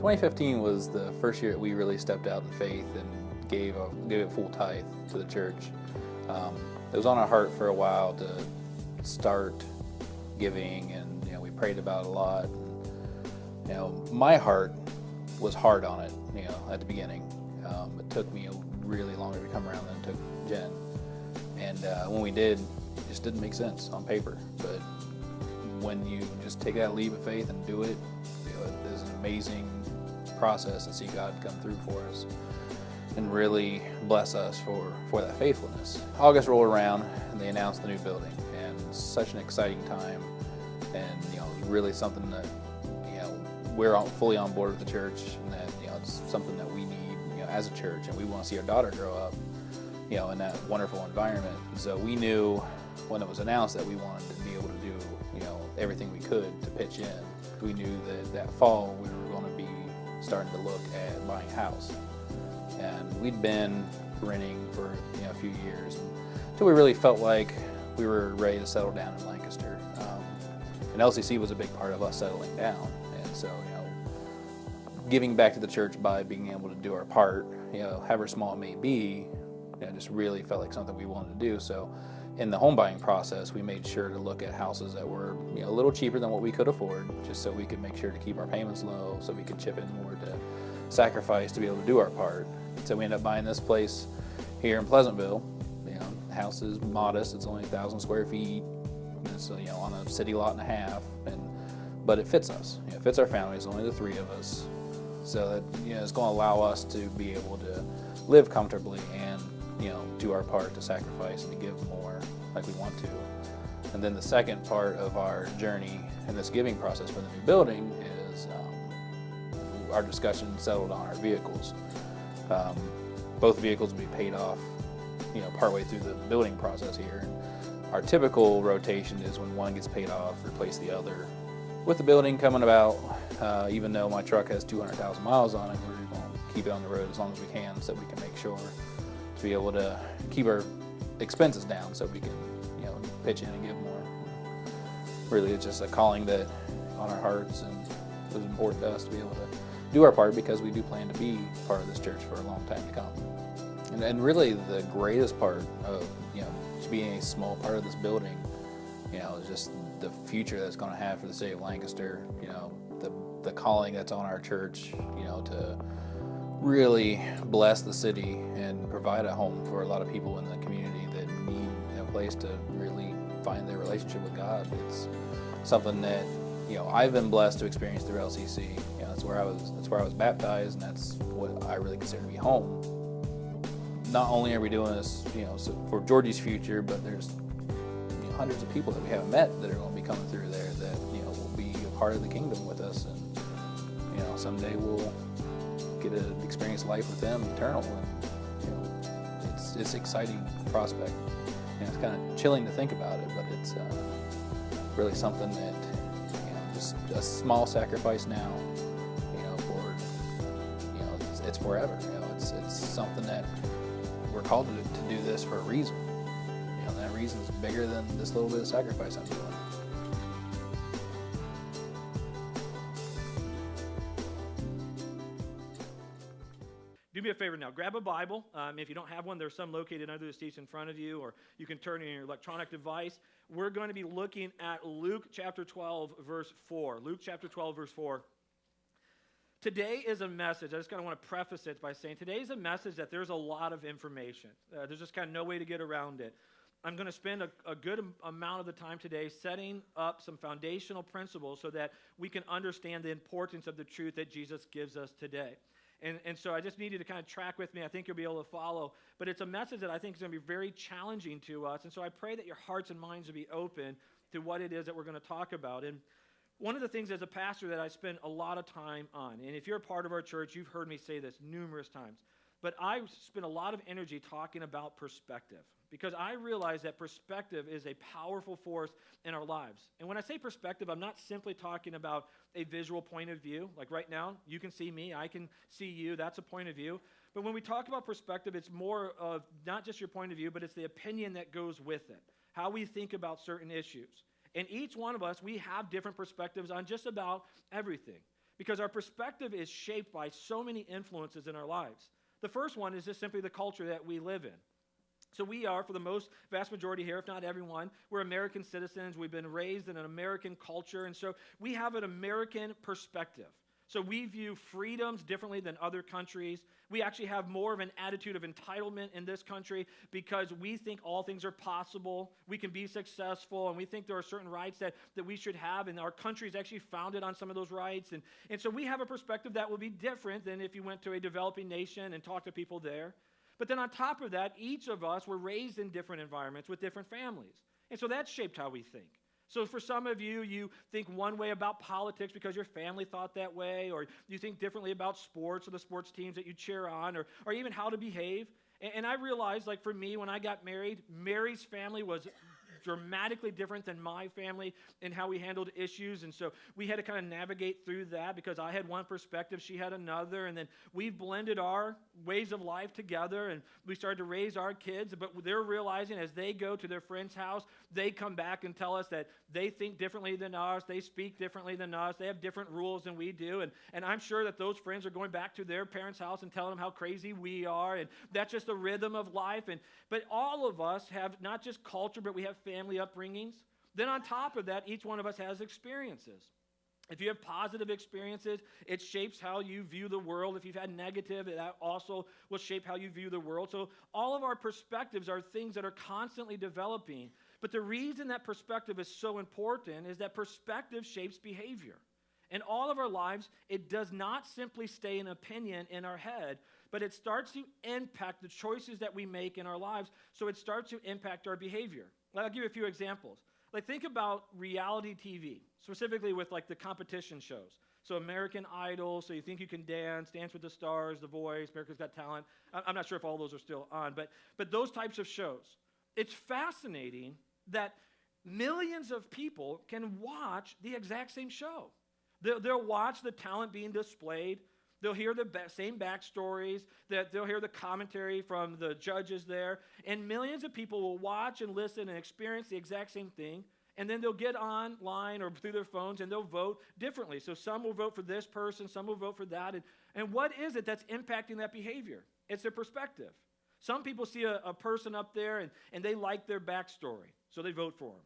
2015 was the first year that we really stepped out in faith and gave it full tithe to the church. It was on our heart for a while to start giving, and we prayed about it a lot. And, my heart was hard on it, at the beginning. It took me really longer to come around than it took Jen. And when we did, it just didn't make sense on paper. But when you just take that leap of faith and do it, it's an amazing process to see God come through for us and really bless us for that faithfulness. August rolled around and they announced the new building, and such an exciting time, and really something that we're fully on board with the church, and that it's something that we need as a church, and we want to see our daughter grow up in that wonderful environment. So we knew when it was announced that we wanted to be able to do everything we could to pitch in. We knew that fall we were going to be starting to look at buying a house, and we'd been renting for a few years until we really felt like we were ready to settle down in Lancaster. And LCC was a big part of us settling down, and so giving back to the church by being able to do our part, however small it may be, just really felt like something we wanted to do. So in the home buying process, we made sure to look at houses that were a little cheaper than what we could afford, just so we could make sure to keep our payments low, so we could chip in more to sacrifice to be able to do our part. So we ended up buying this place here in Pleasantville. The house is modest; it's only 1,000 square feet. It's on a city lot and a half, but it fits us. It fits our family. It's only the three of us, so that it's going to allow us to be able to live comfortably and do our part to sacrifice and to give more like we want to. And then the second part of our journey in this giving process for the new building is our discussion settled on our vehicles. Both vehicles will be paid off partway through the building process here. Our typical rotation is when one gets paid off, replace the other. With the building coming about, even though my truck has 200,000 miles on it, we're going to keep it on the road as long as we can, so we can make sure to be able to keep our expenses down, so we can pitch in and give more. Really, it's just a calling that on our hearts, and it was important to us to be able to do our part, because we do plan to be part of this church for a long time to come. And really the greatest part of being a small part of this building is just the future that's going to have for the city of Lancaster. The calling that's on our church to really bless the city and provide a home for a lot of people in the community that need a place to really find their relationship with God. It's something that I've been blessed to experience through LCC. That's where I was baptized, and that's what I really consider to be home. Not only are we doing this for Georgie's future, but there's hundreds of people that we haven't met that are going to be coming through there that will be a part of the kingdom with us, and someday we'll get to experience life with them eternal. And it's an exciting prospect. It's kind of chilling to think about it, but it's really something that just a small sacrifice now for it's forever. It's something that we're called to do this for a reason. That reason is bigger than this little bit of sacrifice I'm doing. Do me a favor now. Grab a Bible. If you don't have one, there's some located under the seats in front of you, or you can turn it in your electronic device. We're going to be looking at Luke chapter 12, verse 4. Luke chapter 12, verse 4. Today is a message. I just kind of want to preface it by saying today is a message that there's a lot of information. There's just kind of no way to get around it. I'm going to spend a good amount of the time today setting up some foundational principles so that we can understand the importance of the truth that Jesus gives us today. And so I just need you to kind of track with me. I think you'll be able to follow. But it's a message that I think is going to be very challenging to us. And so I pray that your hearts and minds will be open to what it is that we're going to talk about. And one of the things as a pastor that I spend a lot of time on, and if you're a part of our church, you've heard me say this numerous times, but I spend a lot of energy talking about perspective, because I realize that perspective is a powerful force in our lives. And when I say perspective, I'm not simply talking about a visual point of view. Like right now, you can see me, I can see you, that's a point of view. But when we talk about perspective, it's more of not just your point of view, but it's the opinion that goes with it, how we think about certain issues. And each one of us, we have different perspectives on just about everything. because our perspective is shaped by so many influences in our lives. The first one is just simply the culture that we live in. So we are, for the vast majority here, if not everyone, we're American citizens. We've been raised in an American culture, and so we have an American perspective. So we view freedoms differently than other countries. We actually have more of an attitude of entitlement in this country because we think all things are possible. We can be successful, and we think there are certain rights that we should have, and our country is actually founded on some of those rights. And so we have a perspective that will be different than if you went to a developing nation and talked to people there. But then on top of that, each of us were raised in different environments with different families. And so that shaped how we think. So for some of you, you think one way about politics because your family thought that way, or you think differently about sports or the sports teams that you cheer on, or even how to behave. And I realized, like for me, when I got married, Mary's family was dramatically different than my family in how we handled issues. And so we had to kind of navigate through that because I had one perspective, she had another. And then we blended our ways of life together and we started to raise our kids. But they're realizing as they go to their friend's house, they come back and tell us that they think differently than us. They speak differently than us. They have different rules than we do. And I'm sure that those friends are going back to their parents' house and telling them how crazy we are. And that's just the rhythm of life. But all of us have not just culture, but we have family upbringings. Then on top of that, each one of us has experiences. If you have positive experiences, it shapes how you view the world. If you've had negative, that also will shape how you view the world. So all of our perspectives are things that are constantly developing. But the reason that perspective is so important is that perspective shapes behavior. In all of our lives, it does not simply stay an opinion in our head, but it starts to impact the choices that we make in our lives, so it starts to impact our behavior. I'll give you a few examples. Like think about reality TV, specifically with like the competition shows. So American Idol, so you think you can dance, Dance with the Stars, The Voice, America's Got Talent. I'm not sure if all those are still on, but those types of shows. It's fascinating that millions of people can watch the exact same show. They'll watch the talent being displayed. They'll hear the same backstories. They'll hear the commentary from the judges there. And millions of people will watch and listen and experience the exact same thing. And then they'll get online or through their phones and they'll vote differently. So some will vote for this person, some will vote for that. And what is it that's impacting that behavior? It's their perspective. Some people see a person up there and they like their backstory, so they vote for them.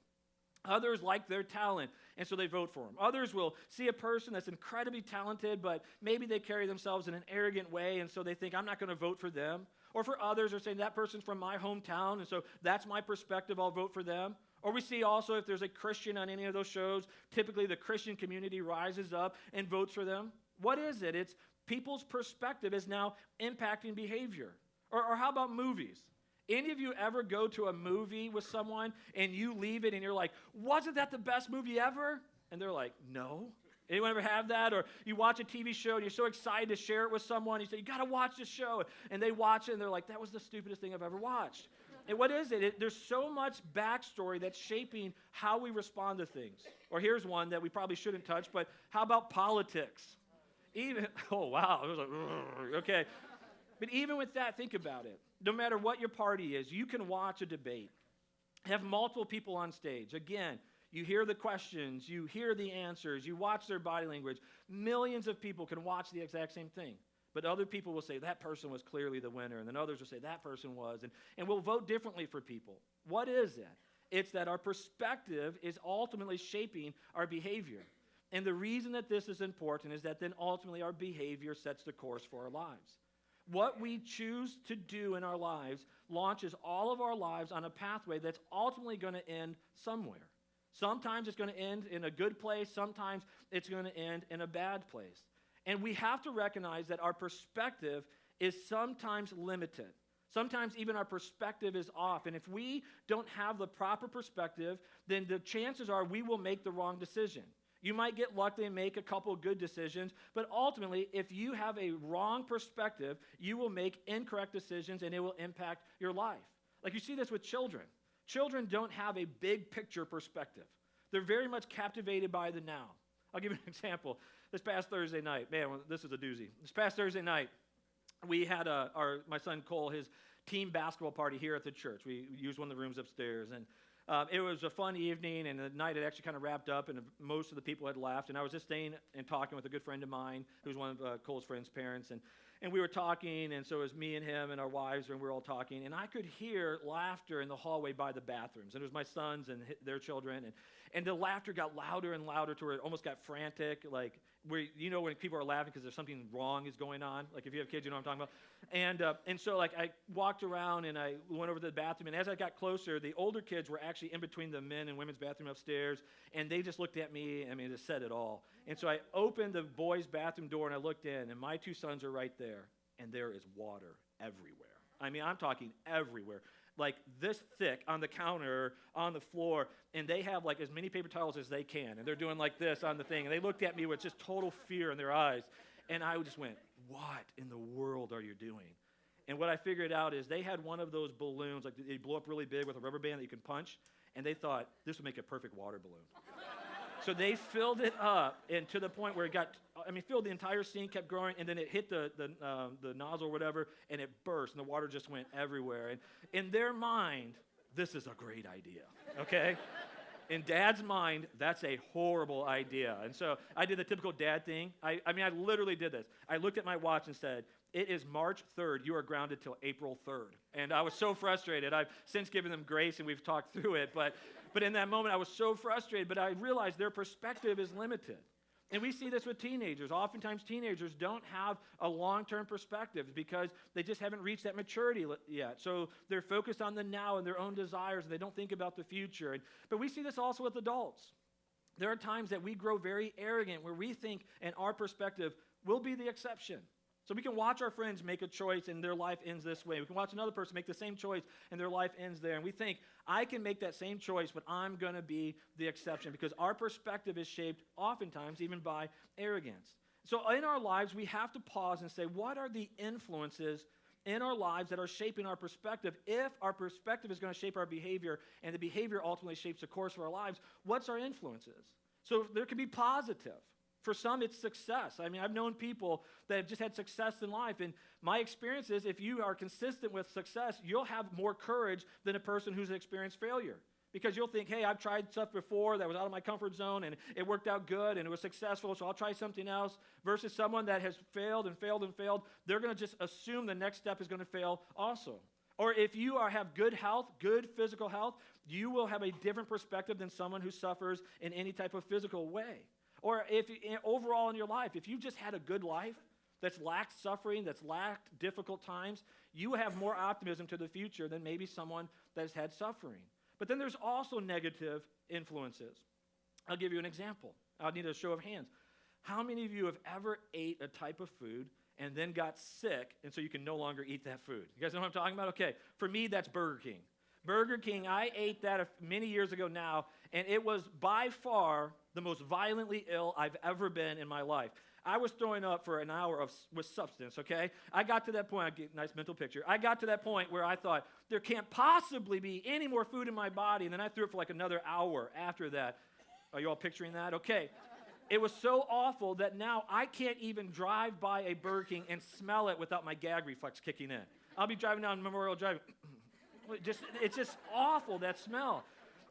Others like their talent, and so they vote for them. Others will see a person that's incredibly talented, but maybe they carry themselves in an arrogant way, and so they think, I'm not going to vote for them. Or for others, they're saying, that person's from my hometown, and so that's my perspective, I'll vote for them. Or we see also if there's a Christian on any of those shows, typically the Christian community rises up and votes for them. What is it? It's people's perspective is now impacting behavior. Or how about movies? Any of you ever go to a movie with someone and you leave it and you're like, wasn't that the best movie ever? And they're like, no. Anyone ever have that? Or you watch a TV show and you're so excited to share it with someone. You say, you got to watch this show. And they watch it and they're like, that was the stupidest thing I've ever watched. And what is it? There's so much backstory that's shaping how we respond to things. Or here's one that we probably shouldn't touch, but how about politics? Oh, wow. It was like, okay. But even with that, think about it. No matter what your party is, you can watch a debate, have multiple people on stage. Again, you hear the questions, you hear the answers, you watch their body language. Millions of people can watch the exact same thing. But other people will say, that person was clearly the winner. And then others will say, that person was. And we'll vote differently for people. What is that? It's that our perspective is ultimately shaping our behavior. And the reason that this is important is that then ultimately our behavior sets the course for our lives. What we choose to do in our lives launches all of our lives on a pathway that's ultimately going to end somewhere. Sometimes it's going to end in a good place. Sometimes it's going to end in a bad place. And we have to recognize that our perspective is sometimes limited. Sometimes even our perspective is off. And if we don't have the proper perspective, then the chances are we will make the wrong decision. You might get lucky and make a couple of good decisions, but ultimately, if you have a wrong perspective, you will make incorrect decisions and it will impact your life. Like you see this with children. Children don't have a big picture perspective. They're very much captivated by the now. I'll give you an example. This past Thursday night, man, this is a doozy. This past Thursday night, we had my son Cole, his team basketball party here at the church. We used one of the rooms upstairs, and It was a fun evening, and the night had actually kind of wrapped up, and most of the people had left. And I was just staying and talking with a good friend of mine, who's one of Cole's friend's parents. And we were talking, and so it was me and him and our wives, and we were all talking. And I could hear laughter in the hallway by the bathrooms. And it was my sons and their children. And the laughter got louder and louder to where it almost got frantic, like where, you know, when people are laughing because there's something wrong is going on. Like if you have kids, you know what I'm talking about. And so like I walked around and I went over to the bathroom, and as I got closer, the older kids were actually in between the men and women's bathroom upstairs, and they just looked at me. I mean, it said it all. And so I opened the boys' bathroom door and I looked in, and my two sons are right there, and there is water everywhere. I mean, I'm talking everywhere. Like this thick on the counter, on the floor, and they have like as many paper towels as they can, and they're doing like this on the thing, and they looked at me with just total fear in their eyes, and I just went, what in the world are you doing? And what I figured out is they had one of those balloons, like they blow up really big with a rubber band that you can punch, and they thought this would make a perfect water balloon. So they filled it up, and to the point where it got, filled the entire scene, kept growing, and then it hit the nozzle or whatever, and it burst, and the water just went everywhere. And in their mind, this is a great idea, okay? In Dad's mind, that's a horrible idea. And so I did the typical dad thing. I literally did this. I looked at my watch and said, it is March 3rd. You are grounded till April 3rd. And I was so frustrated. I've since given them grace, and we've talked through it. But in that moment, I was so frustrated. But I realized their perspective is limited. And we see this with teenagers. Oftentimes, teenagers don't have a long-term perspective because they just haven't reached that maturity yet. So they're focused on the now and their own desires, and they don't think about the future. But we see this also with adults. There are times that we grow very arrogant where we think, and our perspective will be the exception. So we can watch our friends make a choice and their life ends this way. We can watch another person make the same choice and their life ends there. And we think, I can make that same choice, but I'm going to be the exception because our perspective is shaped oftentimes even by arrogance. So in our lives, we have to pause and say, what are the influences in our lives that are shaping our perspective? If our perspective is going to shape our behavior and the behavior ultimately shapes the course of our lives, what's our influences? So there can be positive. For some, it's success. I've known people that have just had success in life, and my experience is if you are consistent with success, you'll have more courage than a person who's experienced failure. Because you'll think, hey, I've tried stuff before that was out of my comfort zone, and it worked out good, and it was successful, so I'll try something else. Versus someone that has failed and failed and failed, they're going to just assume the next step is going to fail also. Or if you have good health, good physical health, you will have a different perspective than someone who suffers in any type of physical way. Or if overall in your life, if you've just had a good life that's lacked suffering, that's lacked difficult times, you have more optimism to the future than maybe someone that's had suffering. But then there's also negative influences. I'll give you an example. I'll need a show of hands. How many of you have ever ate a type of food and then got sick, and so you can no longer eat that food? You guys know what I'm talking about? Okay, for me, that's Burger King. Burger King, I ate that many years ago now, and it was by far the most violently ill I've ever been in my life. I was throwing up for an hour with substance, okay? I got to that point, I get a nice mental picture. I got to that point where I thought, there can't possibly be any more food in my body, and then I threw it for like another hour after that. Are you all picturing that? Okay. It was so awful that now I can't even drive by a Burger King and smell it without my gag reflex kicking in. I'll be driving down Memorial Drive. It's just awful, that smell.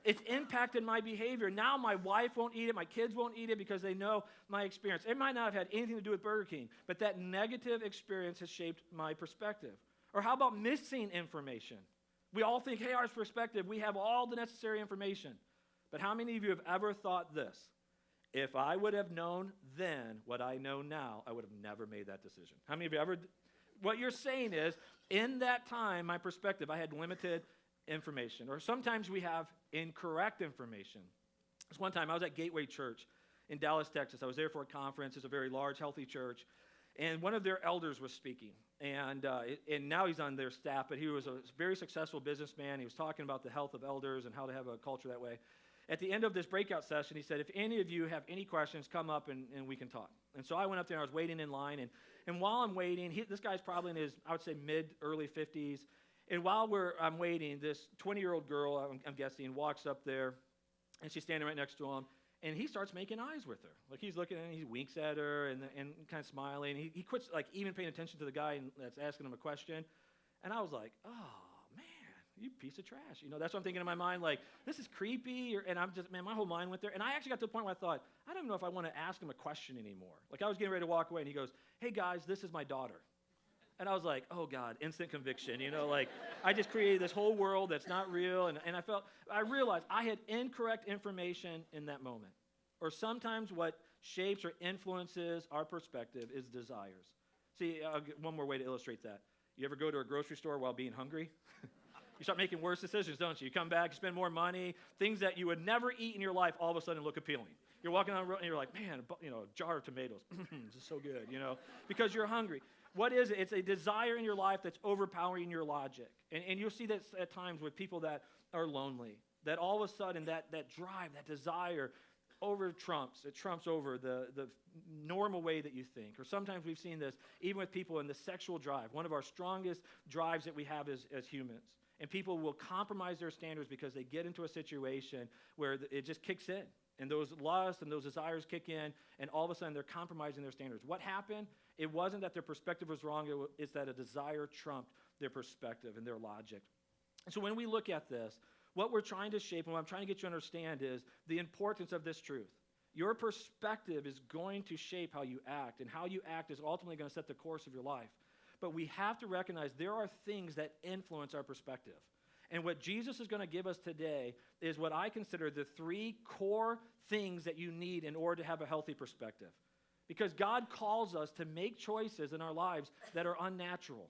It's impacted my behavior. Now my wife won't eat it, my kids won't eat it because they know my experience. It might not have had anything to do with Burger King, but that negative experience has shaped my perspective. Or how about missing information? We all think, hey, our perspective, we have all the necessary information. But how many of you have ever thought this? If I would have known then what I know now, I would have never made that decision. How many of you ever? What you're saying is, in that time, my perspective, I had limited information. Or sometimes we have incorrect information. This one time, I was at Tree.Church in Dallas, Texas. I was there for a conference. It's a very large, healthy church. And one of their elders was speaking. And now he's on their staff, but he was a very successful businessman. He was talking about the health of elders and how to have a culture that way. At the end of this breakout session, he said, if any of you have any questions, come up and we can talk. And so I went up there and I was waiting in line. And while I'm waiting, this guy's probably in his, I would say, early 50s. And while I'm waiting, this 20-year-old girl, I'm guessing, walks up there. And she's standing right next to him. And he starts making eyes with her. Like he's looking at her, he winks at her and kind of smiling. He quits like even paying attention to the guy that's asking him a question. And I was like, oh, man. you piece of trash. That's what I'm thinking in my mind, like, this is creepy. And I'm just, man, my whole mind went there. And I actually got to the point where I thought, I don't know if I want to ask him a question anymore. Like, I was getting ready to walk away, and he goes, hey, guys, this is my daughter. And I was like, oh, God, instant conviction. Like, I just created this whole world that's not real. And I realized I had incorrect information in that moment. Or sometimes what shapes or influences our perspective is desires. See, I'll get one more way to illustrate that. You ever go to a grocery store while being hungry? You start making worse decisions, don't you? You come back, you spend more money, things that you would never eat in your life all of a sudden look appealing. You're walking on the road and you're like, man, a jar of tomatoes, this is so good, because you're hungry. What is it? It's a desire in your life that's overpowering your logic. And you'll see this at times with people that are lonely, that all of a sudden that drive, that desire trumps over the normal way that you think. Or sometimes we've seen this even with people in the sexual drive, one of our strongest drives that we have as humans. And people will compromise their standards because they get into a situation where it just kicks in. And those lusts and those desires kick in, and all of a sudden they're compromising their standards. What happened? It wasn't that their perspective was wrong, it's that a desire trumped their perspective and their logic. And so when we look at this, what we're trying to shape and what I'm trying to get you to understand is the importance of this truth. Your perspective is going to shape how you act, and how you act is ultimately going to set the course of your life. But we have to recognize there are things that influence our perspective. And what Jesus is going to give us today is what I consider the 3 core things that you need in order to have a healthy perspective. Because God calls us to make choices in our lives that are unnatural.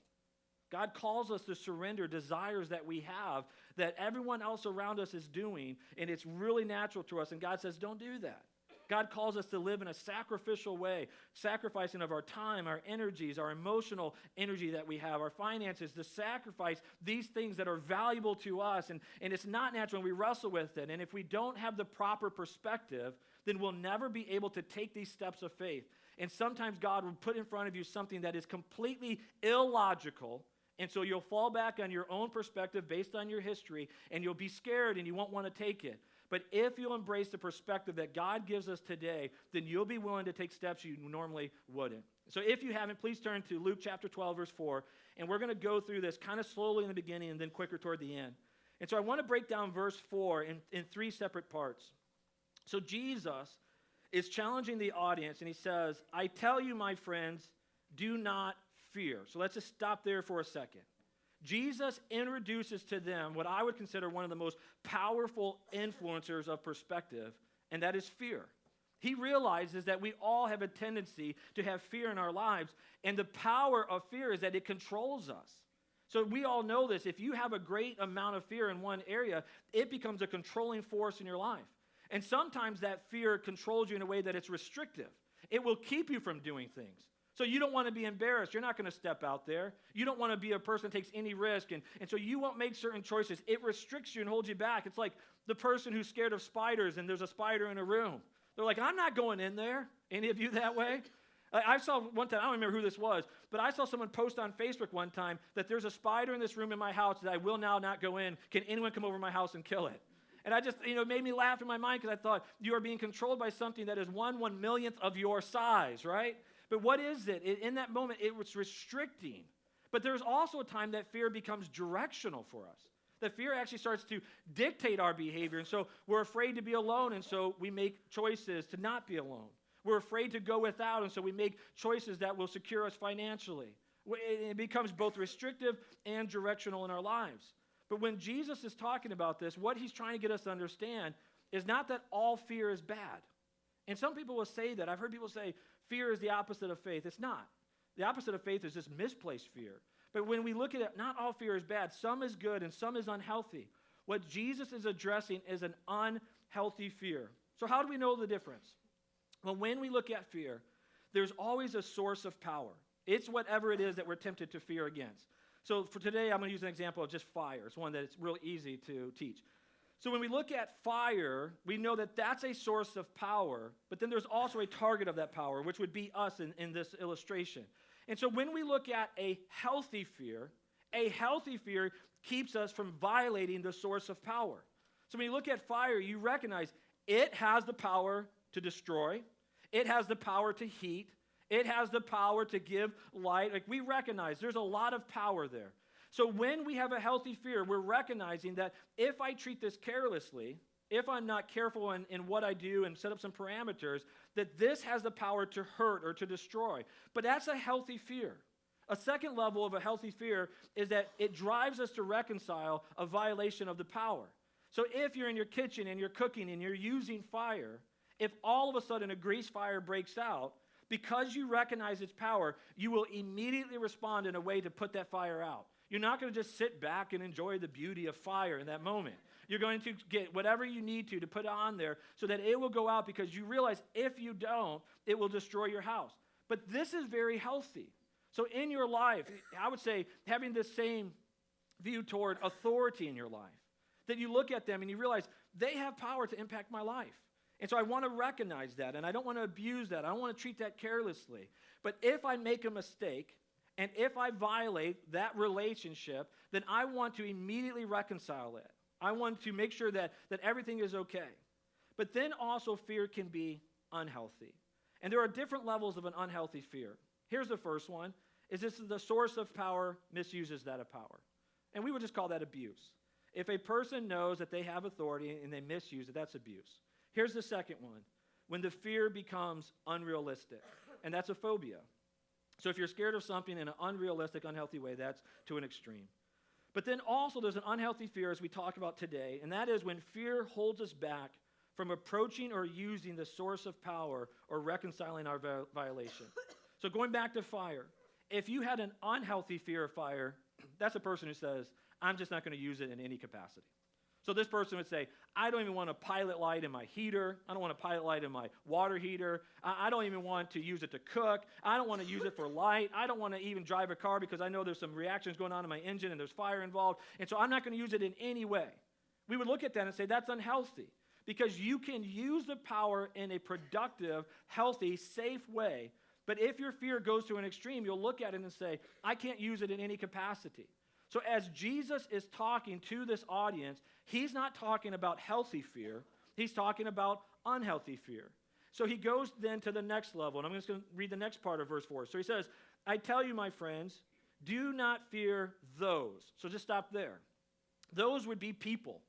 God calls us to surrender desires that we have that everyone else around us is doing, and it's really natural to us. And God says, don't do that. God calls us to live in a sacrificial way, sacrificing of our time, our energies, our emotional energy that we have, our finances, to sacrifice these things that are valuable to us. And it's not natural, and we wrestle with it. And if we don't have the proper perspective, then we'll never be able to take these steps of faith. And sometimes God will put in front of you something that is completely illogical, and so you'll fall back on your own perspective based on your history, and you'll be scared and you won't want to take it. But if you'll embrace the perspective that God gives us today, then you'll be willing to take steps you normally wouldn't. So if you haven't, please turn to Luke chapter 12, verse 4, and we're going to go through this kind of slowly in the beginning and then quicker toward the end. And so I want to break down verse 4 in 3 separate parts. So Jesus is challenging the audience, and he says, I tell you, my friends, do not fear. So let's just stop there for a second. Jesus introduces to them what I would consider one of the most powerful influencers of perspective, and that is fear. He realizes that we all have a tendency to have fear in our lives, and the power of fear is that it controls us. So we all know this. If you have a great amount of fear in one area, it becomes a controlling force in your life. And sometimes that fear controls you in a way that it's restrictive. It will keep you from doing things. So you don't want to be embarrassed. You're not going to step out there. You don't want to be a person that takes any risk. And so you won't make certain choices. It restricts you and holds you back. It's like the person who's scared of spiders and there's a spider in a room. They're like, I'm not going in there. Any of you that way? I saw one time, I don't remember who this was, but I saw someone post on Facebook one time that there's a spider in this room in my house that I will now not go in. Can anyone come over my house and kill it? And I just, made me laugh in my mind because I thought, you are being controlled by something that is 1/1,000,000th of your size, right? But what is it? In that moment, it was restricting. But there's also a time that fear becomes directional for us. That fear actually starts to dictate our behavior. And so we're afraid to be alone, and so we make choices to not be alone. We're afraid to go without, and so we make choices that will secure us financially. It becomes both restrictive and directional in our lives. But when Jesus is talking about this, what he's trying to get us to understand is not that all fear is bad. And some people will say that. I've heard people say fear is the opposite of faith. It's not. The opposite of faith is just misplaced fear. But when we look at it, not all fear is bad. Some is good and some is unhealthy. What Jesus is addressing is an unhealthy fear. So how do we know the difference? Well, when we look at fear, there's always a source of power. It's whatever it is that we're tempted to fear against. So for today, I'm going to use an example of just fire. It's one that it's real easy to teach. So when we look at fire, we know that that's a source of power, but then there's also a target of that power, which would be us in this illustration. And so when we look at a healthy fear keeps us from violating the source of power. So when you look at fire, you recognize it has the power to destroy. It has the power to heat. It has the power to give light. Like we recognize there's a lot of power there. So when we have a healthy fear, we're recognizing that if I treat this carelessly, if I'm not careful in what I do and set up some parameters, that this has the power to hurt or to destroy. But that's a healthy fear. A second level of a healthy fear is that it drives us to reconcile a violation of the power. So if you're in your kitchen and you're cooking and you're using fire, if all of a sudden a grease fire breaks out, because you recognize its power, you will immediately respond in a way to put that fire out. You're not going to just sit back and enjoy the beauty of fire in that moment. You're going to get whatever you need to put on there so that it will go out, because you realize if you don't, it will destroy your house. But this is very healthy. So in your life, I would say having this same view toward authority in your life, that you look at them and you realize they have power to impact my life. And so I want to recognize that, and I don't want to abuse that. I don't want to treat that carelessly. But if I make a mistake, and if I violate that relationship, then I want to immediately reconcile it. I want to make sure that everything is okay. But then also fear can be unhealthy. And there are different levels of an unhealthy fear. Here's the first one, is this the source of power misuses that of power. And we would just call that abuse. If a person knows that they have authority and they misuse it, that's abuse. Here's the second one, when the fear becomes unrealistic, and that's a phobia. So if you're scared of something in an unrealistic, unhealthy way, that's to an extreme. But then also there's an unhealthy fear, as we talk about today, and that is when fear holds us back from approaching or using the source of power or reconciling our violation. So going back to fire, if you had an unhealthy fear of fire, that's a person who says, I'm just not going to use it in any capacity. So this person would say, I don't even want a pilot light in my heater. I don't want a pilot light in my water heater. I don't even want to use it to cook. I don't want to use it for light. I don't want to even drive a car because I know there's some reactions going on in my engine and there's fire involved. And so I'm not going to use it in any way. We would look at that and say, that's unhealthy, because you can use the power in a productive, healthy, safe way. But if your fear goes to an extreme, you'll look at it and say, I can't use it in any capacity. So as Jesus is talking to this audience, he's not talking about healthy fear. He's talking about unhealthy fear. So he goes then to the next level, and I'm just going to read the next part of verse 4. So he says, I tell you, my friends, do not fear those. So just stop there. Those would be people.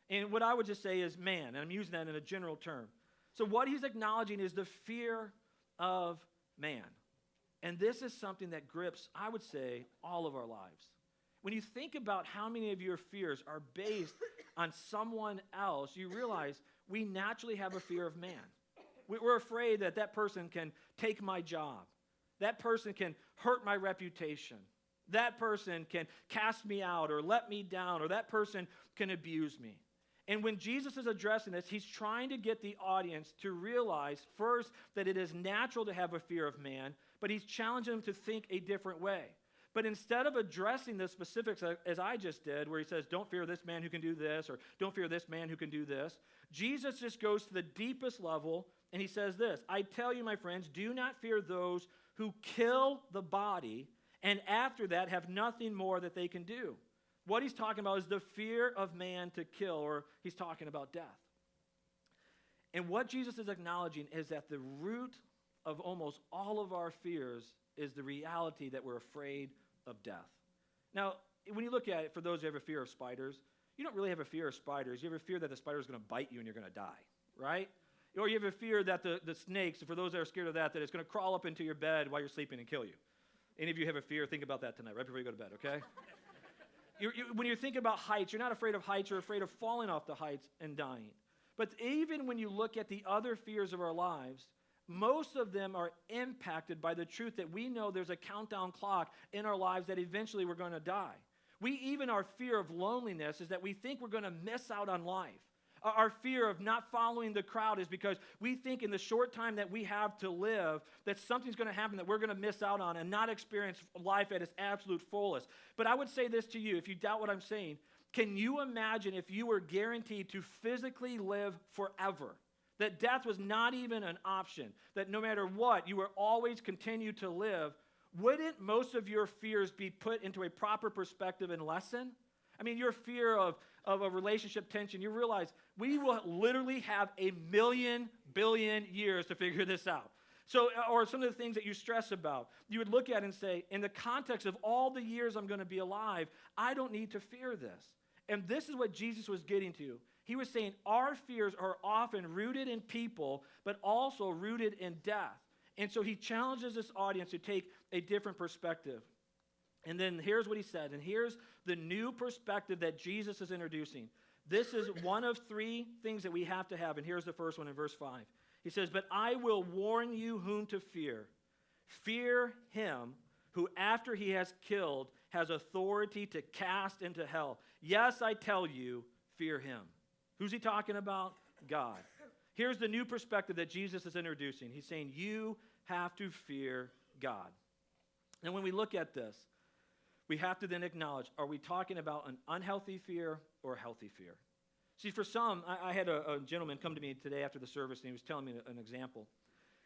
And what I would just say is man, and I'm using that in a general term. So what he's acknowledging is the fear of man. And this is something that grips, I would say, all of our lives. When you think about how many of your fears are based on someone else, you realize we naturally have a fear of man. We're afraid that that person can take my job. That person can hurt my reputation. That person can cast me out or let me down, or that person can abuse me. And when Jesus is addressing this, he's trying to get the audience to realize first that it is natural to have a fear of man, but he's challenging them to think a different way. But instead of addressing the specifics as I just did, where he says, don't fear this man who can do this, or don't fear this man who can do this, Jesus just goes to the deepest level, and he says this, I tell you, my friends, do not fear those who kill the body, and after that have nothing more that they can do. What he's talking about is the fear of man to kill, or he's talking about death. And what Jesus is acknowledging is that the root of almost all of our fears is the reality that we're afraid of death. Now, when you look at it, for those who have a fear of spiders, you don't really have a fear of spiders. You have a fear that the spider is going to bite you and you're going to die, right? Or you have a fear that the snakes, for those that are scared of that it's going to crawl up into your bed while you're sleeping and kill you. Any of you have a fear? Think about that tonight, right before you go to bed, okay? When you think about heights, you're not afraid of heights, you're afraid of falling off the heights and dying. But even when you look at the other fears of our lives, most of them are impacted by the truth that we know there's a countdown clock in our lives that eventually we're going to die. Even our fear of loneliness is that we think we're going to miss out on life. Our fear of not following the crowd is because we think in the short time that we have to live that something's going to happen that we're going to miss out on and not experience life at its absolute fullest. But I would say this to you, if you doubt what I'm saying, can you imagine if you were guaranteed to physically live forever? That death was not even an option, that no matter what, you would always continue to live. Wouldn't most of your fears be put into a proper perspective and lesson? I mean, your fear of a relationship tension, you realize we will literally have 1 million billion years to figure this out. So, or some of the things that you stress about, you would look at and say, in the context of all the years I'm going to be alive, I don't need to fear this. And this is what Jesus was getting to. He was saying our fears are often rooted in people, but also rooted in death. And so he challenges this audience to take a different perspective. And then here's what he said, and here's the new perspective that Jesus is introducing. This is one of three things that we have to have, and here's the first one in verse 5. He says, but I will warn you whom to fear. Fear him who after he has killed has authority to cast into hell. Yes, I tell you, fear him. Who's he talking about? God. Here's the new perspective that Jesus is introducing. He's saying you have to fear God. And when we look at this, we have to then acknowledge, are we talking about an unhealthy fear or a healthy fear? See, for some, I had a gentleman come to me today after the service, and he was telling me an example.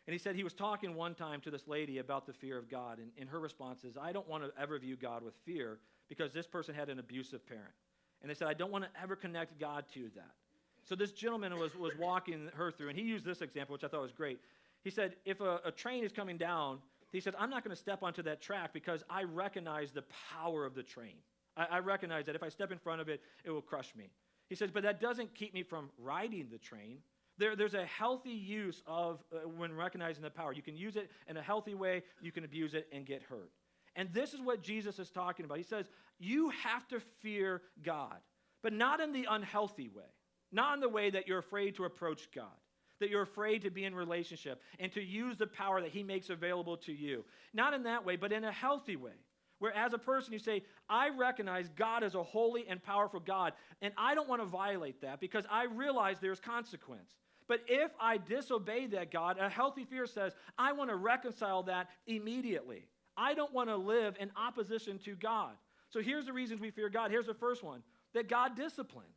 And he said he was talking one time to this lady about the fear of God, and her response is, I don't want to ever view God with fear because this person had an abusive parent. And they said, I don't want to ever connect God to that. So this gentleman was walking her through, and he used this example, which I thought was great. He said, if a train is coming down, he said, I'm not going to step onto that track because I recognize the power of the train. I recognize that if I step in front of it, it will crush me. He says, but that doesn't keep me from riding the train. There's a healthy use of when recognizing the power. You can use it in a healthy way. You can abuse it and get hurt. And this is what Jesus is talking about. He says, you have to fear God, but not in the unhealthy way. Not in the way that you're afraid to approach God, that you're afraid to be in relationship and to use the power that he makes available to you. Not in that way, but in a healthy way. Where as a person you say, I recognize God as a holy and powerful God, and I don't want to violate that because I realize there's consequence. But if I disobey that God, a healthy fear says, I want to reconcile that immediately. I don't want to live in opposition to God. So here's the reasons we fear God. Here's the first one, that God disciplines.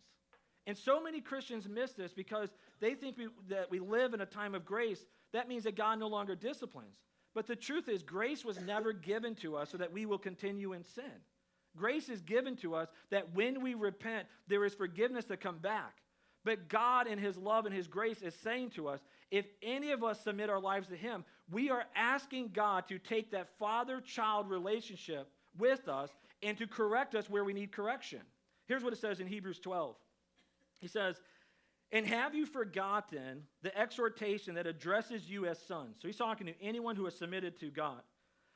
And so many Christians miss this because they think that we live in a time of grace. That means that God no longer disciplines. But the truth is, grace was never given to us so that we will continue in sin. Grace is given to us that when we repent, there is forgiveness to come back. But God in his love and his grace is saying to us, if any of us submit our lives to him, we are asking God to take that father-child relationship with us and to correct us where we need correction. Here's what it says in Hebrews 12. He says, and have you forgotten the exhortation that addresses you as sons? So he's talking to anyone who has submitted to God.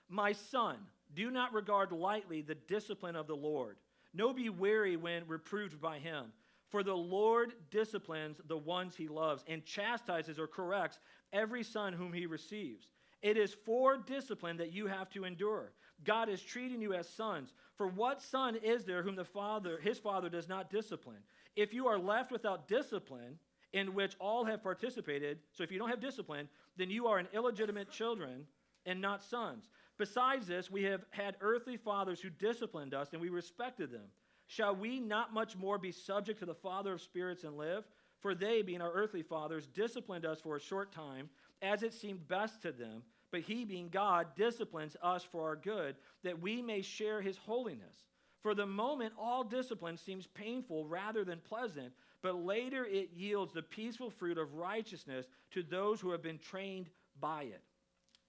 My son, do not regard lightly the discipline of the Lord. No, be wary when reproved by him. For the Lord disciplines the ones he loves and chastises or corrects every son whom he receives. It is for discipline that you have to endure. God is treating you as sons. For what son is there whom his father does not discipline? If you are left without discipline, in which all have participated, so if you don't have discipline, then you are an illegitimate children and not sons. Besides this, we have had earthly fathers who disciplined us, and we respected them. Shall we not much more be subject to the Father of spirits and live? For they, being our earthly fathers, disciplined us for a short time, as it seemed best to them. But he, being God, disciplines us for our good, that we may share his holiness. For the moment, all discipline seems painful rather than pleasant, but later it yields the peaceful fruit of righteousness to those who have been trained by it.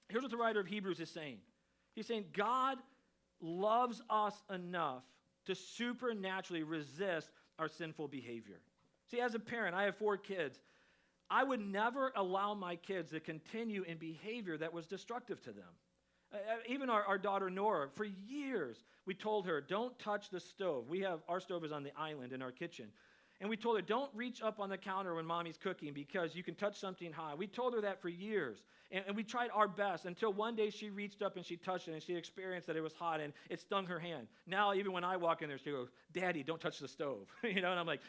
Here's what the writer of Hebrews is saying. He's saying God loves us enough to supernaturally resist our sinful behavior. See, as a parent, I have 4 kids. I would never allow my kids to continue in behavior that was destructive to them. Even our daughter Nora, for years, we told her, don't touch the stove. Our stove is on the island in our kitchen. And we told her, don't reach up on the counter when mommy's cooking because you can touch something hot. We told her that for years. And we tried our best until one day she reached up and she touched it and she experienced that it was hot and it stung her hand. Now, even when I walk in there, she goes, Daddy, don't touch the stove. And I'm like,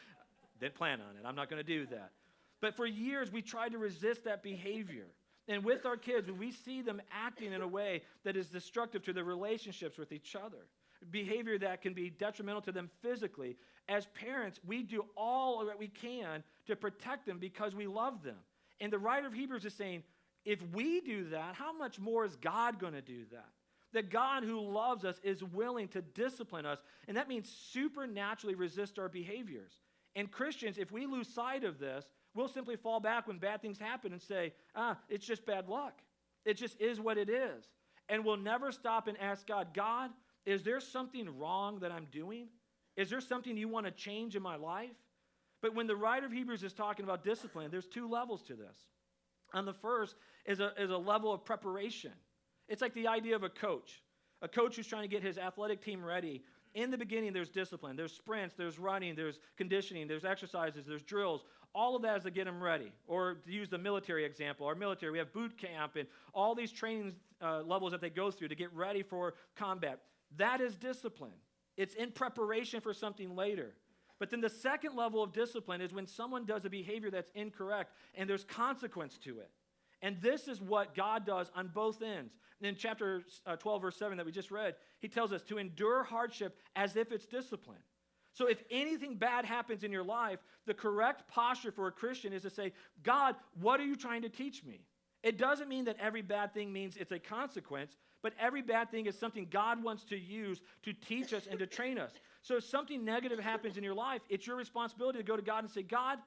didn't plan on it. I'm not going to do that. But for years, we tried to resist that behavior. And with our kids, when we see them acting in a way that is destructive to their relationships with each other, behavior that can be detrimental to them physically, as parents, we do all that we can to protect them because we love them. And the writer of Hebrews is saying, if we do that, how much more is God going to do that? That God who loves us is willing to discipline us, and that means supernaturally resist our behaviors. And Christians, if we lose sight of this, we'll simply fall back when bad things happen and say, it's just bad luck. It just is what it is. And we'll never stop and ask God, God, is there something wrong that I'm doing? Is there something you want to change in my life? But when the writer of Hebrews is talking about discipline, there's two levels to this. On the first is a level of preparation. It's like the idea of a coach who's trying to get his athletic team ready. In the beginning, there's discipline. There's sprints, there's running, there's conditioning, there's exercises, there's drills. All of that is to get them ready. Or to use the military example, our military, we have boot camp and all these training levels that they go through to get ready for combat. That is discipline. It's in preparation for something later. But then the second level of discipline is when someone does a behavior that's incorrect and there's consequence to it. And this is what God does on both ends. In chapter 12, verse 7 that we just read, he tells us to endure hardship as if it's discipline. So if anything bad happens in your life, the correct posture for a Christian is to say, God, what are you trying to teach me? It doesn't mean that every bad thing means it's a consequence, but every bad thing is something God wants to use to teach us and to train us. So if something negative happens in your life, it's your responsibility to go to God and say, God,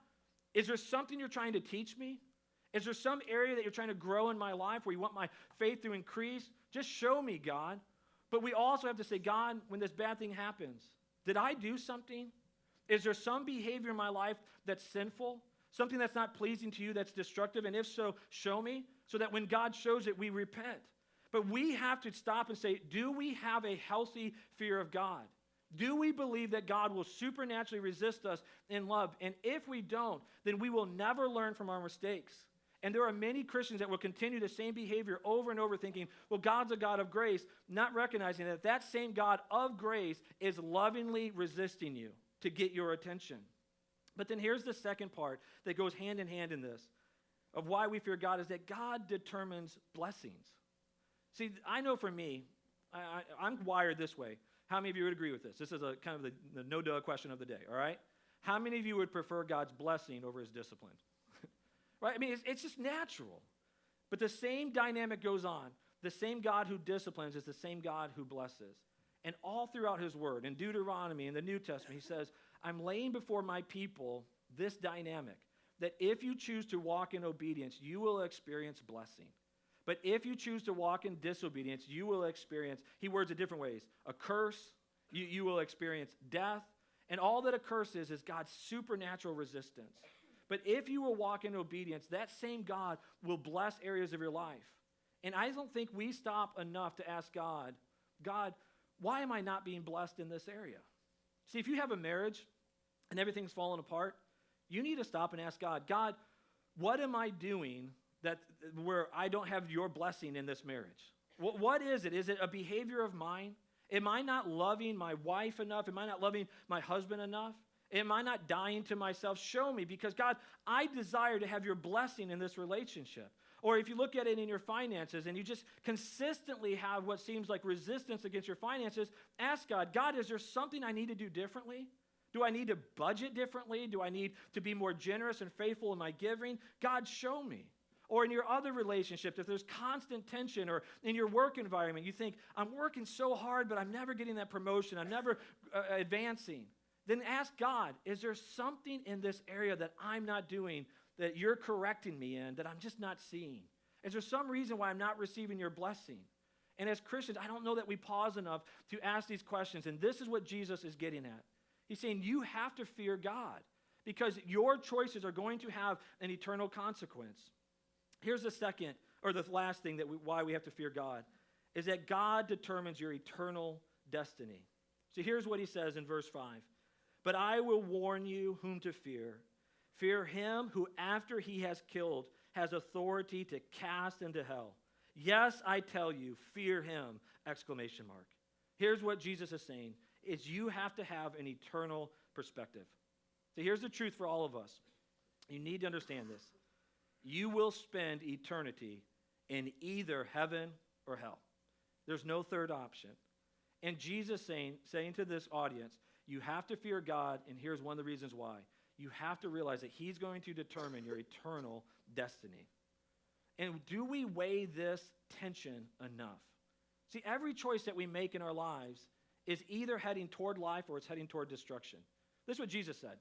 is there something you're trying to teach me? Is there some area that you're trying to grow in my life where you want my faith to increase? Just show me, God. But we also have to say, God, when this bad thing happens, did I do something? Is there some behavior in my life that's sinful? Something that's not pleasing to you, that's destructive? And if so, show me, so that when God shows it, we repent. But we have to stop and say, do we have a healthy fear of God? Do we believe that God will supernaturally resist us in love? And if we don't, then we will never learn from our mistakes. And there are many Christians that will continue the same behavior over and over thinking, well, God's a God of grace, not recognizing that that same God of grace is lovingly resisting you to get your attention. But then here's the second part that goes hand in hand in this, of why we fear God, is that God determines blessings. See, I know for me, I'm wired this way. How many of you would agree with this? This is a kind of the no-duh question of the day, all right? How many of you would prefer God's blessing over his discipline? Right? I mean, it's just natural. But the same dynamic goes on. The same God who disciplines is the same God who blesses. And all throughout his word, in Deuteronomy, in the New Testament, he says, I'm laying before my people this dynamic, that if you choose to walk in obedience, you will experience blessing. But if you choose to walk in disobedience, you will experience, he words it different ways, a curse, you will experience death, and all that a curse is God's supernatural resistance. But if you will walk in obedience, that same God will bless areas of your life. And I don't think we stop enough to ask God, why am I not being blessed in this area? See, if you have a marriage and everything's falling apart, you need to stop and ask God, what am I doing where I don't have your blessing in this marriage? What is it? Is it a behavior of mine? Am I not loving my wife enough? Am I not loving my husband enough? Am I not dying to myself? Show me, because God, I desire to have your blessing in this relationship. Or if you look at it in your finances and you just consistently have what seems like resistance against your finances, ask God, is there something I need to do differently? Do I need to budget differently? Do I need to be more generous and faithful in my giving? God, show me. Or in your other relationships, if there's constant tension, or in your work environment, you think, I'm working so hard, but I'm never getting that promotion. I'm never advancing. Then ask God, is there something in this area that I'm not doing that you're correcting me in that I'm just not seeing? Is there some reason why I'm not receiving your blessing? And as Christians, I don't know that we pause enough to ask these questions. And this is what Jesus is getting at. He's saying you have to fear God because your choices are going to have an eternal consequence. Here's the second, or the last thing why we have to fear God, is that God determines your eternal destiny. So here's what he says in verse 5. But I will warn you whom to fear. Fear him who, after he has killed, has authority to cast into hell. Yes, I tell you, fear him! ! Here's what Jesus is saying, is you have to have an eternal perspective. So here's the truth for all of us. You need to understand this. You will spend eternity in either heaven or hell. There's no third option. And Jesus saying to this audience, you have to fear God, and here's one of the reasons why. You have to realize that he's going to determine your eternal destiny. And do we weigh this tension enough? See, every choice that we make in our lives is either heading toward life or it's heading toward destruction. This is what Jesus said.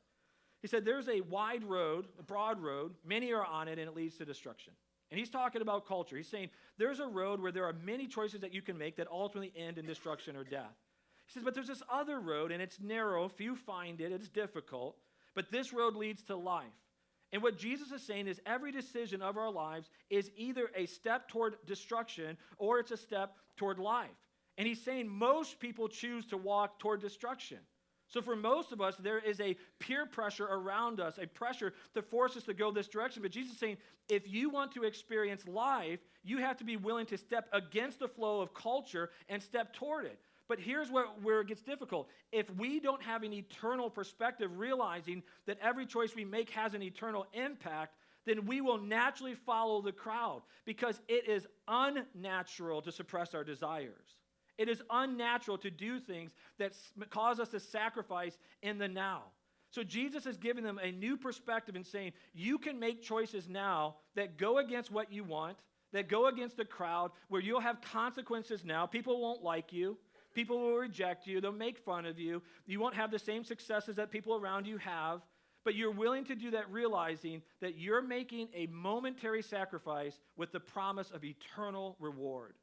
He said, there's a wide road, a broad road, many are on it, and it leads to destruction. And he's talking about culture. He's saying there's a road where there are many choices that you can make that ultimately end in destruction or death. He says, but there's this other road, and it's narrow. Few find it. It's difficult. But this road leads to life. And what Jesus is saying is every decision of our lives is either a step toward destruction or it's a step toward life. And he's saying most people choose to walk toward destruction. So for most of us, there is a peer pressure around us, a pressure to force us to go this direction. But Jesus is saying, if you want to experience life, you have to be willing to step against the flow of culture and step toward it. But here's where it gets difficult. If we don't have an eternal perspective, realizing that every choice we make has an eternal impact, then we will naturally follow the crowd because it is unnatural to suppress our desires. It is unnatural to do things that cause us to sacrifice in the now. So Jesus is giving them a new perspective and saying, you can make choices now that go against what you want, that go against the crowd, where you'll have consequences now. People won't like you. People will reject you. They'll make fun of you. You won't have the same successes that people around you have. But you're willing to do that realizing that you're making a momentary sacrifice with the promise of eternal reward.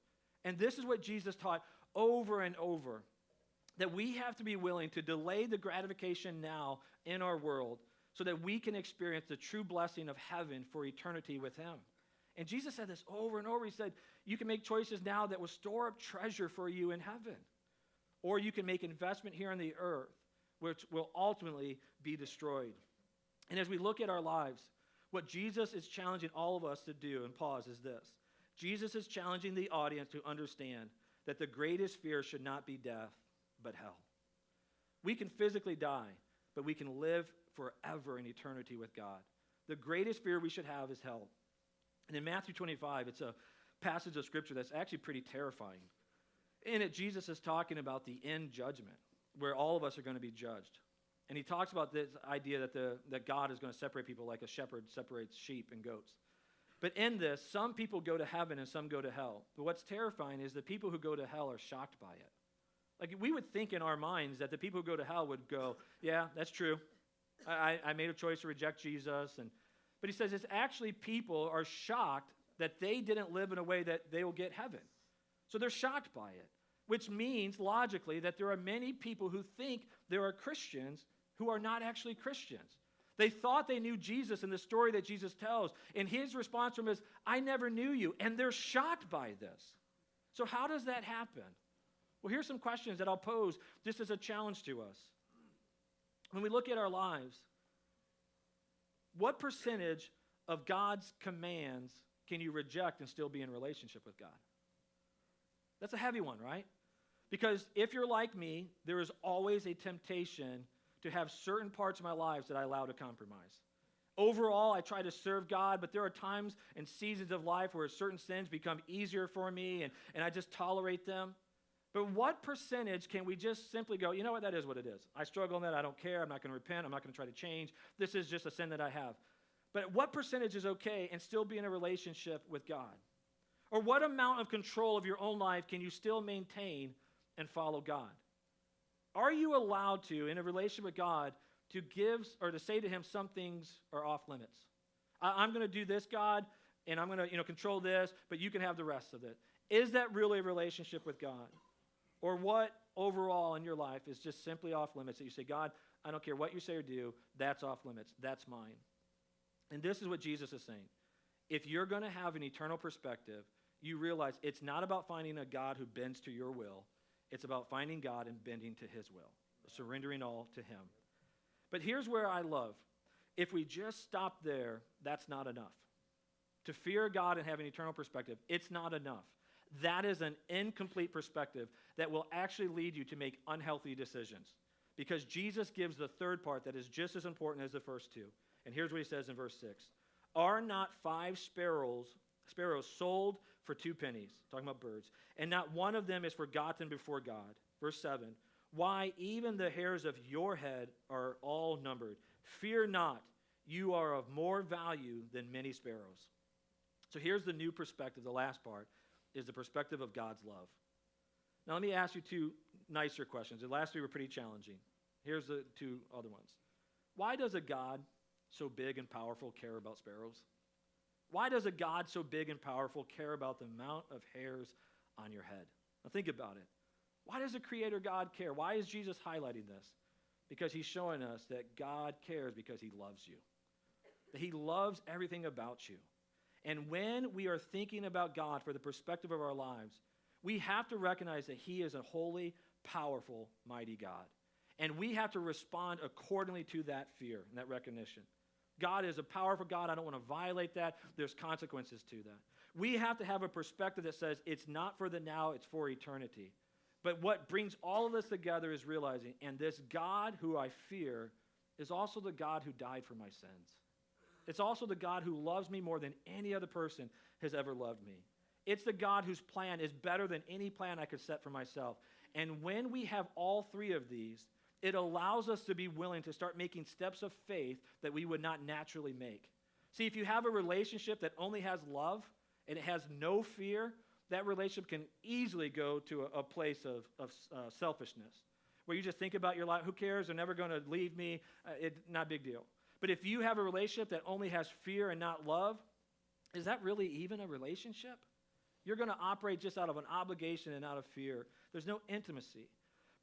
And this is what Jesus taught over and over, that we have to be willing to delay the gratification now in our world so that we can experience the true blessing of heaven for eternity with him. And Jesus said this over and over. He said, you can make choices now that will store up treasure for you in heaven. Or you can make investment here on the earth, which will ultimately be destroyed. And as we look at our lives, what Jesus is challenging all of us to do, and pause, is this. Jesus is challenging the audience to understand that the greatest fear should not be death, but hell. We can physically die, but we can live forever in eternity with God. The greatest fear we should have is hell. And in Matthew 25, it's a passage of Scripture that's actually pretty terrifying. In it, Jesus is talking about the end judgment, where all of us are going to be judged. And he talks about this idea that God is going to separate people like a shepherd separates sheep and goats. But in this, some people go to heaven and some go to hell. But what's terrifying is the people who go to hell are shocked by it. Like, we would think in our minds that the people who go to hell would go, yeah, that's true. I made a choice to reject Jesus. But he says it's actually people are shocked that they didn't live in a way that they will get heaven. So they're shocked by it, which means logically that there are many people who think there are Christians who are not actually Christians. They thought they knew Jesus in the story that Jesus tells, and his response to them is, I never knew you, and they're shocked by this. So how does that happen? Well, here's some questions that I'll pose just as a challenge to us. When we look at our lives, what percentage of God's commands can you reject and still be in relationship with God? That's a heavy one, right? Because if you're like me, there is always a temptation to have certain parts of my lives that I allow to compromise. Overall, I try to serve God, but there are times and seasons of life where certain sins become easier for me, and I just tolerate them. But what percentage can we just simply go, you know what, that is what it is. I struggle in that, I don't care, I'm not going to repent, I'm not going to try to change. This is just a sin that I have. But what percentage is okay and still be in a relationship with God? Or what amount of control of your own life can you still maintain and follow God? Are you allowed to, in a relationship with God, to give or to say to him some things are off limits? I'm going to do this, God, and I'm going to control this, but you can have the rest of it. Is that really a relationship with God? Or what overall in your life is just simply off limits that you say, God, I don't care what you say or do, that's off limits, that's mine. And this is what Jesus is saying. If you're going to have an eternal perspective, you realize it's not about finding a God who bends to your will. It's about finding God and bending to his will, surrendering all to him. But here's where I love. If we just stop there, that's not enough. To fear God and have an eternal perspective, it's not enough. That is an incomplete perspective that will actually lead you to make unhealthy decisions. Because Jesus gives the third part that is just as important as the first two. And here's what he says in verse 6. Are not 5 sparrows sold for 2 pennies? Talking about birds. And not one of them is forgotten before God. Verse 7. Why, even the hairs of your head are all numbered. Fear not, you are of more value than many sparrows. So here's the new perspective. The last part is the perspective of God's love. Now let me ask you 2 nicer questions. The last 3 were pretty challenging. Here's the 2 other ones. Why does a God so big and powerful care about sparrows? Why does a God so big and powerful care about the amount of hairs on your head? Now think about it. Why does the Creator God care? Why is Jesus highlighting this? Because he's showing us that God cares because he loves you. That he loves everything about you. And when we are thinking about God for the perspective of our lives, we have to recognize that he is a holy, powerful, mighty God. And we have to respond accordingly to that fear and that recognition. God is a powerful God. I don't want to violate that. There's consequences to that. We have to have a perspective that says it's not for the now, it's for eternity. But what brings all of this together is realizing, and this God who I fear is also the God who died for my sins. It's also the God who loves me more than any other person has ever loved me. It's the God whose plan is better than any plan I could set for myself. And when we have all three of these, it allows us to be willing to start making steps of faith that we would not naturally make. See, if you have a relationship that only has love and it has no fear, that relationship can easily go to a place of selfishness, where you just think about your life, who cares, they're never going to leave me, not a big deal. But if you have a relationship that only has fear and not love, is that really even a relationship? You're going to operate just out of an obligation and out of fear. There's no intimacy.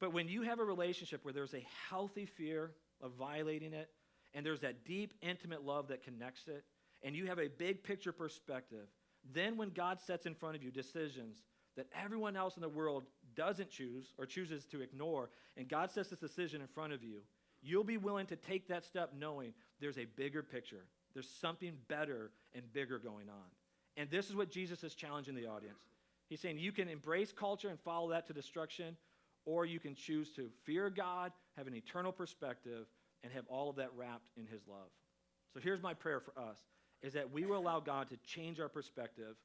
But when you have a relationship where there's a healthy fear of violating it, and there's that deep, intimate love that connects it, and you have a big picture perspective, then when God sets in front of you decisions that everyone else in the world doesn't choose or chooses to ignore, and God sets this decision in front of you, you'll be willing to take that step knowing there's a bigger picture. There's something better and bigger going on. And this is what Jesus is challenging the audience. He's saying you can embrace culture and follow that to destruction, or you can choose to fear God, have an eternal perspective, and have all of that wrapped in his love. So here's my prayer for us, is that we will allow God to change our perspective,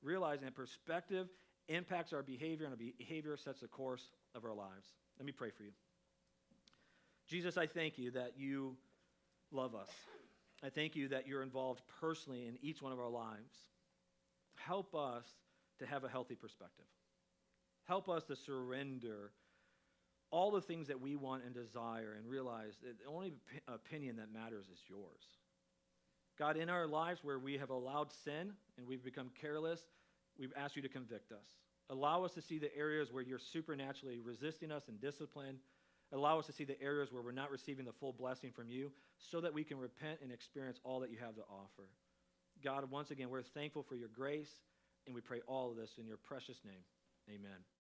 realizing that perspective impacts our behavior, and our behavior sets the course of our lives. Let me pray for you. Jesus, I thank you that you love us. I thank you that you're involved personally in each one of our lives. Help us to have a healthy perspective. Help us to surrender all the things that we want and desire and realize that the only opinion that matters is yours. God, in our lives where we have allowed sin and we've become careless, we've asked you to convict us. Allow us to see the areas where you're supernaturally resisting us in discipline. Allow us to see the areas where we're not receiving the full blessing from you so that we can repent and experience all that you have to offer. God, once again, we're thankful for your grace, and we pray all of this in your precious name. Amen.